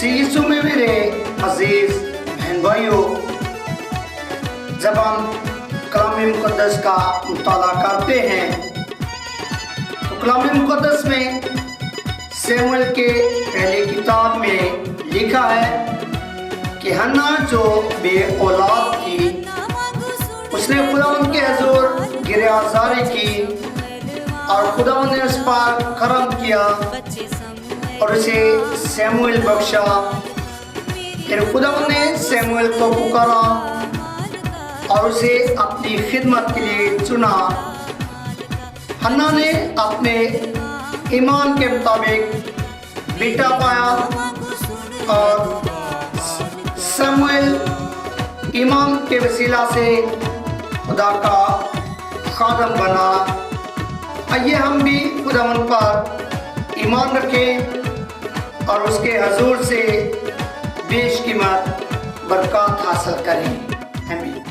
मसीह यीशु में मेरे अजीज बहन भाइयों, जब हम कलाम मुक़द्दस का मुताला करते हैं तो कलाम मुक़द्दस में शमूएल के पहले किताब में लिखा है कि हन्ना जो बे औलाद थी उसने खुदावंद के हुज़ूर गिरयाज़ारी की और खुदावंद ने उस पर करम किया और उसे शमूएल बख्शा। फिर खुदावंद ने शमूएल को पुकारा और उसे अपनी खिदमत के लिए चुना। हन्ना ने अपने ईमान के मुताबिक बेटा पाया और शमूएल ईमान के वसीला से खुदा का खादम बना। आइए हम भी खुदावंद पर ईमान रखें और उसके हुज़ूर से बेशकीमत बरकत हासिल करें। आमीन।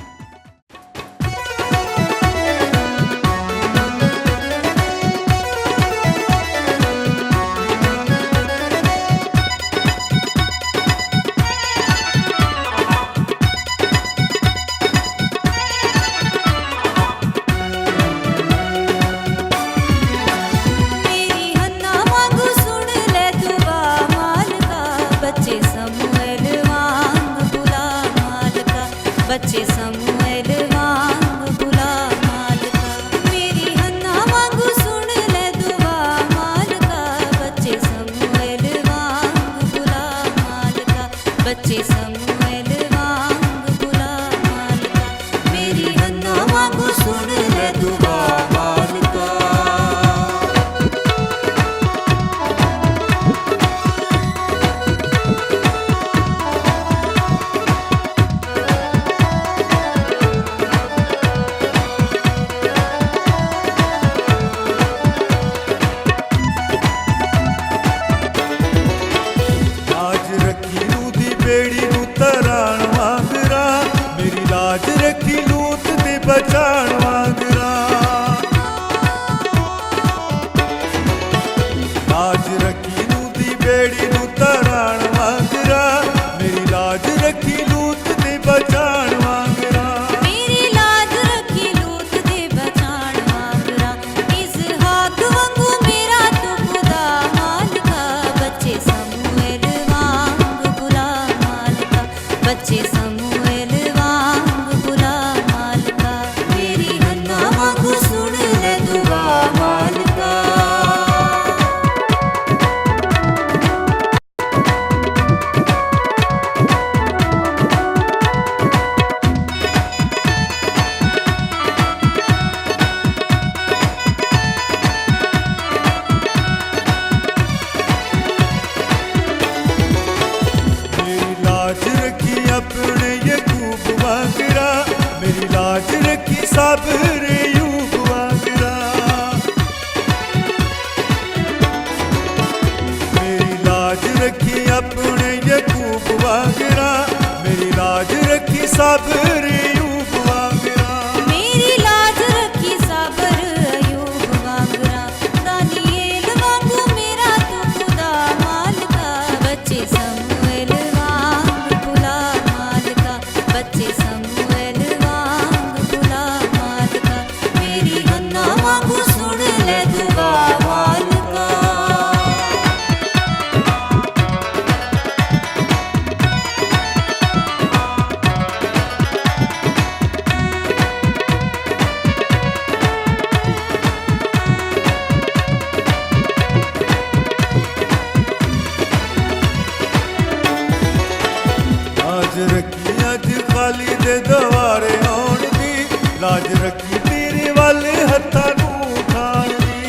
बच्चे शमूएल वांग बुला मालका, मेरी हन्ना वांगू सुन ले दुआ मालका। बच्चे शमूएल वांग बुला मालका, बच्चे शमूएल वांग बुला मालका, मेरी हन्ना वांगू सुन ले दुआ मालका। लाज रखी लूत दे बचाण वांगरा, लाज रखी लूत दी बेड़ी नू तराण वांगरा, मेरी लाज रखी लूत दे बचाण वांगरा, मेरी लाज रखी लूत दे बचाण वांगरा। इसहाक वांगू मेरा तू खुदा मालका, बच्चे शमूएल वांग बुला मालका, बच्चे शमूएल सुन ले दुआ मालका। मेरी लाज रखी अपने यकूब वांगरा, मेरी लाज रखी साबरे रखी अपने यकूब वांगरा, मेरी लाज रखी साबर अयूब वांगरा, मेरी लाज रखी साबर अयूब वांगरा। दानिएल वांगू मेरा तू खुदा मालका, बच्चे शमूएल वांग बुला मालका, बच्चे शमूएल वांग बुला मालका, मेरी हन्ना वांगू सुन ले दुआ मालका। लाज रखी अज खाली दे दवारे आउण दी, लाज रखी तेरे वाले हत्थां नूं उठाण दी,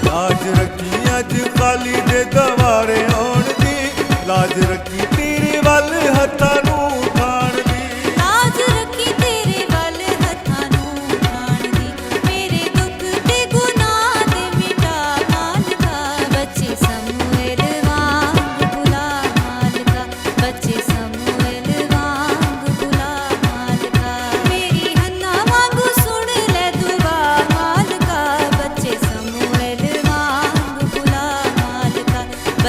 लाज रखी अज खाली दे दवारे आउण दी, लाज रखी तेरे वाले हत्थां नूं उठाण दी, लाज रखी तेरे वाले हत्थां नूं उठाण दी, मेरे दुख ते गुनाह दे मिटा मालका, बच्चे शमूएल वांग बुला मालका, बच्चे शमूएल वांग बुला मालका, मेरी हन्ना वांगू सुन ले दुआ मालका, बच्चे शमूएल वांग बुला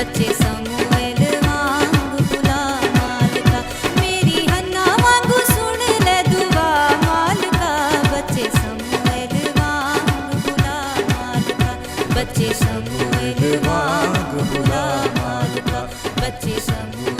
बच्चे समूएल वांग बुला मालका मेरी हन्ना वांगू सुन ले दुआ मालका बच्चे समूएल वांग बुला मालका बच्चे समूएल वांग बुला मालका बच्चे समूएल